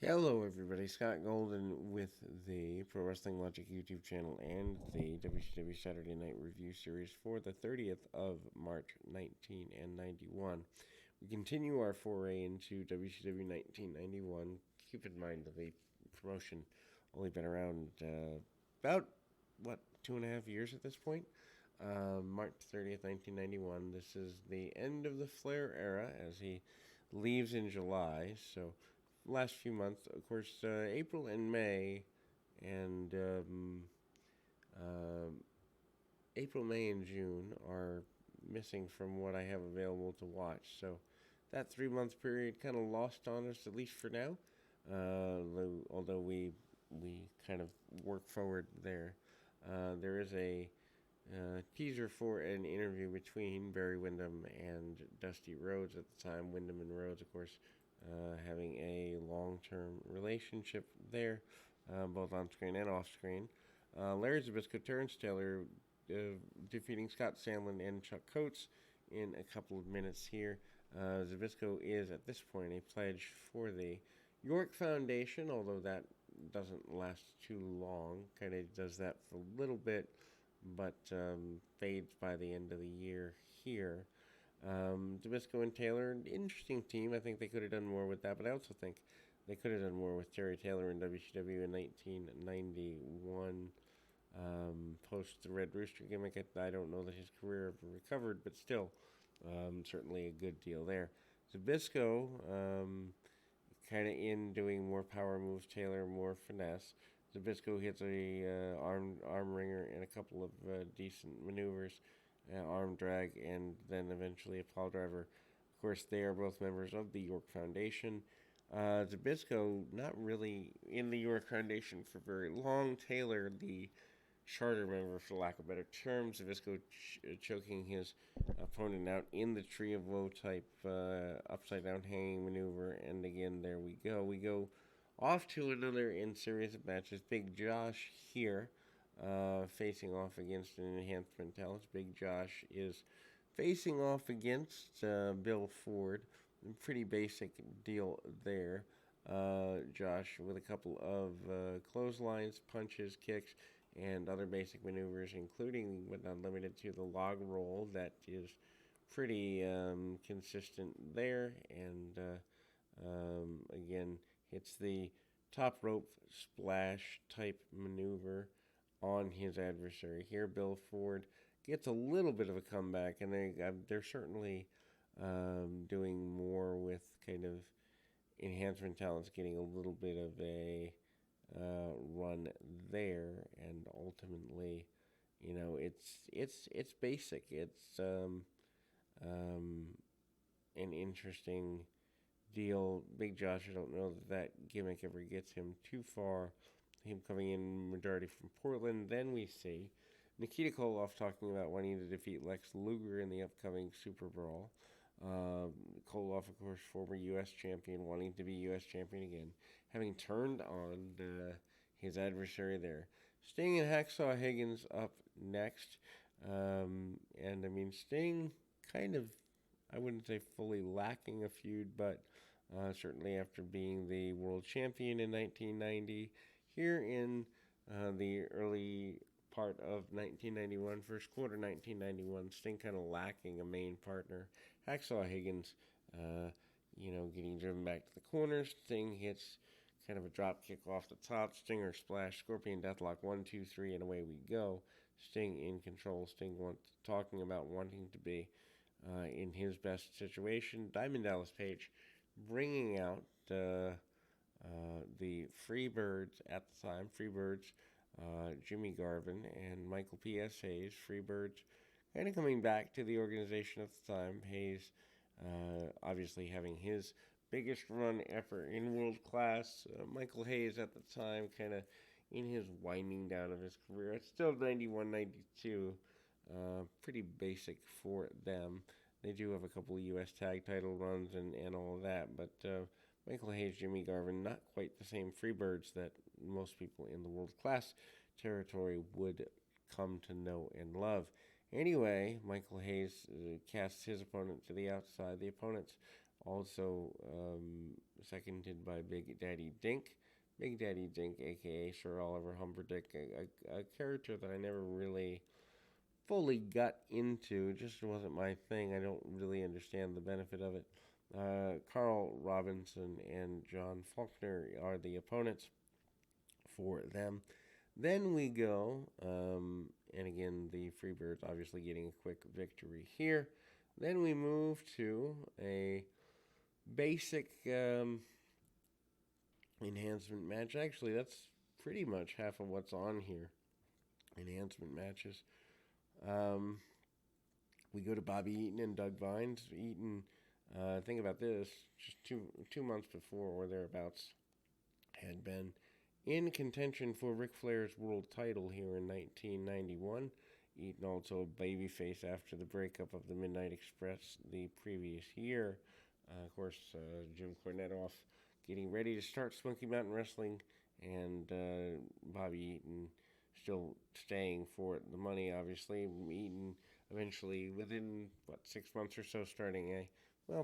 Hello, everybody. Scott Golden with the Pro Wrestling Logic YouTube channel and the WCW Saturday Night Review series for the 30th of March, 1991. We continue our foray into WCW 1991. Keep in mind that the promotion only been around about, 2.5 years at this point? March 30th, 1991. This is the end of the Flair era as he leaves in July, so last few months, of course, April and May, and April, May, and June are missing from what I have available to watch. So that 3 month period kind of lost on us, at least for now. Although we kind of work forward there. There is a teaser for an interview between Barry Windham and Dusty Rhodes at the time. Windham and Rhodes, of course, having a long-term relationship there, both on screen and off screen. Larry Zbyszko turns Taylor, defeating Scott Sandlin and Chuck Coates in a couple of minutes here. Zbyszko is at this point a pledge for the York Foundation, although that doesn't last too long. Kind of does that for a little bit, but fades by the end of the year here. Zbyszko and Taylor, an interesting team. I think they could have done more with that, but I also think they could have done more with Terry Taylor in WCW in 1991. Post the Red Rooster gimmick, I don't know that his career ever recovered, but still, certainly a good deal there. Zbyszko, kind of in doing more power moves, Taylor more finesse. Zbyszko hits a arm wringer and a couple of decent maneuvers, arm drag, and then eventually a pile driver. Of course, they are both members of the York Foundation. Zbyszko not really in the York Foundation for very long. Taylor, the charter member, for lack of better terms. Zbyszko choking his opponent out in the Tree of Woe type upside down hanging maneuver, and again, there we go. We go off to another in series of matches. Big Josh here, facing off against an enhancement talent. Big Josh is facing off against Bill Ford. Pretty basic deal there. Josh with a couple of clotheslines, punches, kicks, and other basic maneuvers, including but not limited to the log roll. That is pretty consistent there, and again, hits the top rope splash type maneuver on his adversary. Here, Bill Ford gets a little bit of a comeback, and they're certainly doing more with kind of enhancement talents, getting a little bit of a run there, and ultimately, it's basic. It's an interesting deal. Big Josh, I don't know that gimmick ever gets him too far. Him coming in majority from Portland. Then we see Nikita Koloff talking about wanting to defeat Lex Luger in the upcoming Super Brawl. Koloff, of course, former U.S. champion, wanting to be U.S. champion again, having turned on his adversary there. Sting and Hacksaw Higgins up next. And I mean, Sting kind of, I wouldn't say fully lacking a feud, but certainly after being the world champion in 1990, here in the early part of 1991, first quarter 1991, Sting kind of lacking a main partner. Hacksaw Higgins, getting driven back to the corner. Sting hits kind of a drop kick off the top, Stinger splash, Scorpion Deathlock, 1, 2, 3, and away we go. Sting in control. Sting talking about wanting to be in his best situation. Diamond Dallas Page bringing out the Freebirds at the time. Freebirds, Jimmy Garvin and Michael P.S. Hayes. Freebirds kind of coming back to the organization at the time. Hayes obviously having his biggest run ever in world class. Michael Hayes at the time kind of in his winding down of his career. It's still 91, 92. Pretty basic for them. They do have a couple of U.S. tag title runs and all of that, but Michael Hayes, Jimmy Garvin, not quite the same Freebirds that most people in the world class territory would come to know and love. Anyway, Michael Hayes casts his opponent to the outside. The opponents Also seconded by Big Daddy Dink. Big Daddy Dink, aka Sir Oliver Humperdinck, a character that I never really fully got into. It just wasn't my thing. I don't really understand the benefit of it. Carl Robinson and John Faulkner are the opponents for them. Then we go, and again, the Freebirds obviously getting a quick victory here. Then we move to a basic enhancement match. Actually, that's pretty much half of what's on here. Enhancement matches. Um, we go to Bobby Eaton and Doug Vines. Eaton, think about this, just two months before or thereabouts, had been in contention for Ric Flair's world title here in 1991. Eaton also a babyface after the breakup of the Midnight Express the previous year. Of course, Jim Cornette off getting ready to start Smoky Mountain Wrestling, and Bobby Eaton still staying for the money, obviously. Eaton eventually, within, 6 months or so, starting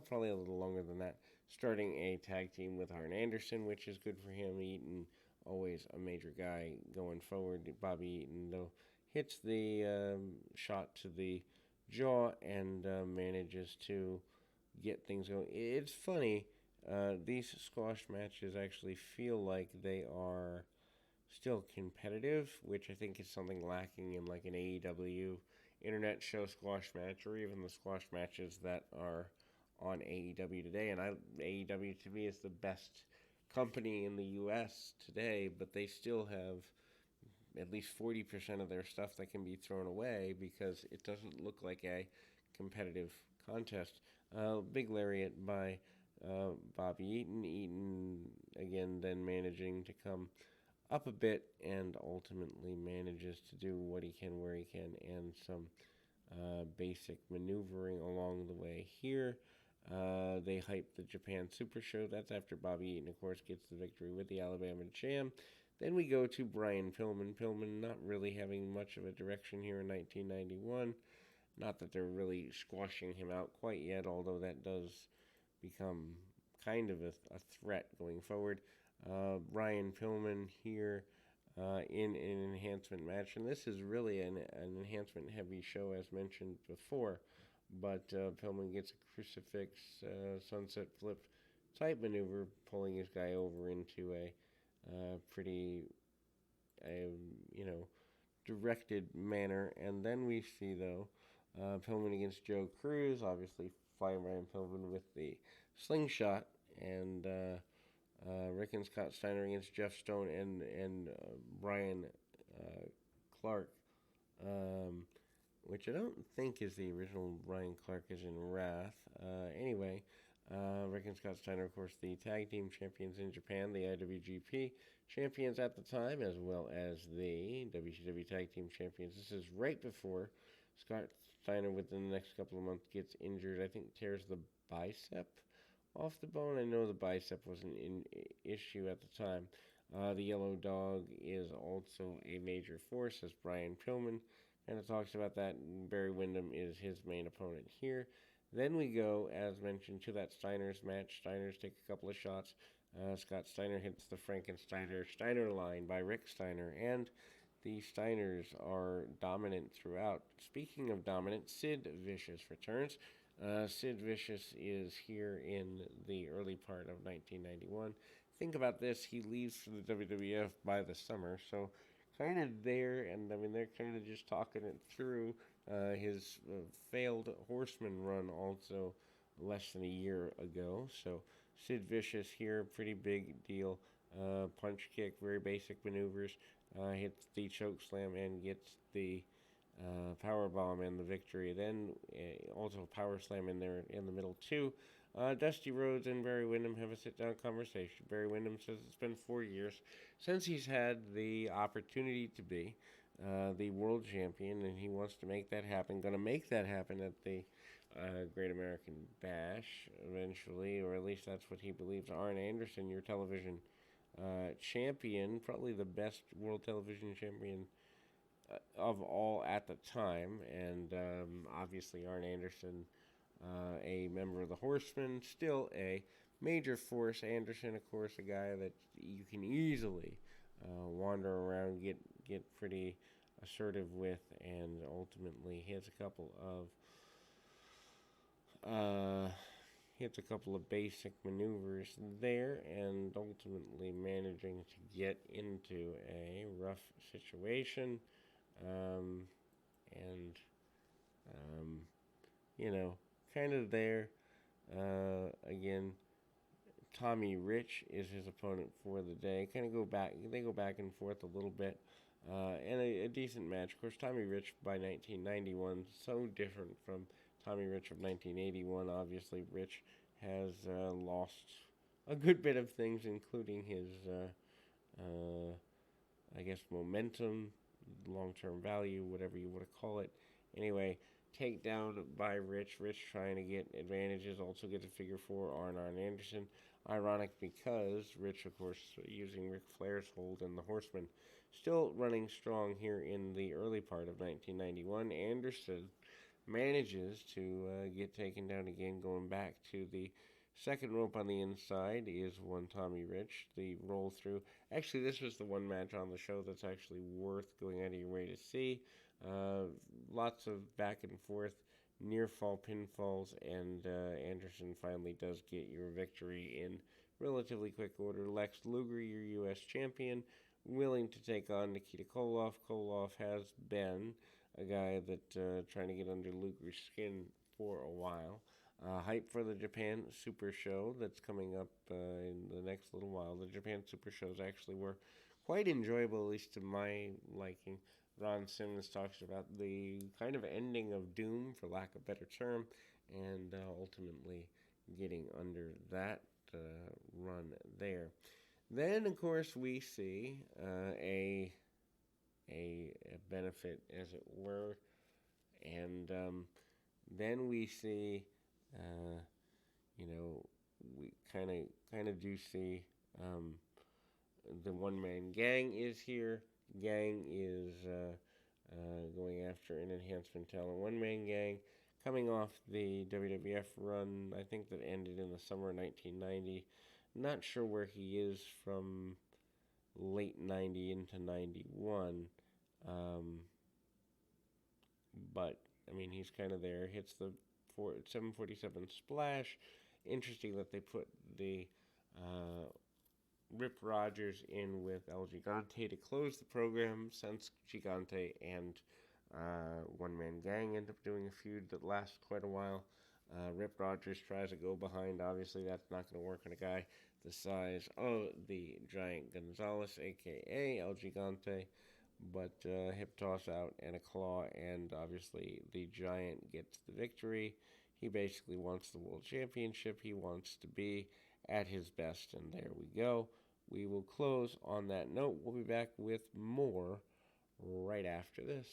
probably a little longer than that, starting a tag team with Arn Anderson, which is good for him. Eaton, always a major guy going forward. Bobby Eaton, though, hits the shot to the jaw and manages to get things going. It's funny, these squash matches actually feel like they are still competitive, which I think is something lacking in like an AEW internet show squash match, or even the squash matches that are on AEW today. And AEW to me is the best company in the U.S. today, but they still have at least 40% of their stuff that can be thrown away because it doesn't look like a competitive contest. Big lariat by Bobby Eaton. Eaton, again, then managing to come up a bit and ultimately manages to do what he can where he can, and some basic maneuvering along the way here. They hype the Japan Super Show. That's after Bobby Eaton, of course, gets the victory with the Alabama Jam. Then we go to Brian Pillman. Pillman not really having much of a direction here in 1991. Not that they're really squashing him out quite yet, although that does become kind of a threat going forward. Brian Pillman here in an enhancement match, and this is really an enhancement heavy show as mentioned before, but Pillman gets a crucifix sunset flip type maneuver, pulling his guy over into a pretty directed manner. And then we see, though, Pillman against Joe Cruz, obviously flying Brian Pillman with the slingshot, and Rick and Scott Steiner against Jeff Stone and Brian Clark, which I don't think is the original Brian Clark is in Wrath. Anyway, Rick and Scott Steiner, of course, the tag team champions in Japan, the IWGP champions at the time, as well as the WCW tag team champions. This is right before Scott Steiner, within the next couple of months, gets injured. I think tears the bicep off the bone. I know the bicep was an issue at the time. The Yellow Dog is also a major force, as Brian Pillman kind of talks about that. Barry Windham is his main opponent here. Then we go, as mentioned, to that Steiner's match. Steiners take a couple of shots. Scott Steiner hits the Frankensteiner line by Rick Steiner, and the Steiners are dominant throughout. Speaking of dominant, Sid Vicious returns. Sid Vicious is here in the early part of 1991. Think about this, he leaves for the WWF by the summer, so kind of there, and I mean, they're kind of just talking it through. His failed Horseman run also less than a year ago, so Sid Vicious here, pretty big deal. Punch kick, very basic maneuvers, hits the choke slam and gets the power bomb and the victory. Then also power slam in there in the middle too. Dusty Rhodes and Barry Windham have a sit-down conversation. Barry Windham says it's been 4 years since he's had the opportunity to be the world champion, and he wants to make that happen. Going to make that happen at the Great American Bash eventually, or at least that's what he believes. Arn Anderson, your television champion, probably the best world television champion of all at the time, and obviously Arn Anderson a member of the Horsemen, still a major force. Anderson, of course, a guy that you can easily wander around, get pretty assertive with, and ultimately hits a couple of basic maneuvers there, and ultimately managing to get into a rough situation, um, and um, you know, kind of there. Again, Tommy Rich is his opponent for the day. Kind of they go back and forth a little bit, and a decent match. Of course, Tommy Rich by 1991, so different from Tommy Rich of 1981. Obviously, Rich has lost a good bit of things, including his, I guess, momentum, long-term value, whatever you want to call it. Anyway, takedown by Rich. Rich trying to get advantages, also gets a figure four on Anderson. Ironic because Rich, of course, using Ric Flair's hold and the Horseman. Still running strong here in the early part of 1991. Anderson manages to get taken down again, going back to the second rope on the inside is one Tommy Rich. The roll through. Actually, this was the one match on the show that's actually worth going out of your way to see. Lots of back and forth, near fall pinfalls, and Anderson finally does get your victory in relatively quick order. Lex Luger, your U.S. champion, willing to take on Nikita Koloff. Koloff has been a guy that trying to get under Luger's skin for a while. Hype for the Japan Super Show that's coming up in the next little while. The Japan Super Shows actually were quite enjoyable, at least to my liking. Ron Simmons talks about the kind of ending of Doom, for lack of a better term, and ultimately getting under that run there. Then, of course, we see a benefit, as it were, and then we see, we kind of do see the one-man gang is here. Gang is going after an enhancement talent. One-man gang coming off the WWF run, I think that ended in the summer of 1990. Not sure where he is from late 90 into 91. But, I mean, he's kind of there. Hits the 747 splash. Interesting that they put the Rip Rogers in with El Gigante to close the program, since Gigante and One Man Gang end up doing a feud that lasts quite a while. Rip Rogers tries to go behind. Obviously, that's not going to work on a guy the size of the Giant Gonzalez, a.k.a. El Gigante. But hip toss out and a claw, and obviously the Giant gets the victory. He basically wants the World Championship. He wants to be at his best, and there we go. We will close on that note. We'll be back with more right after this.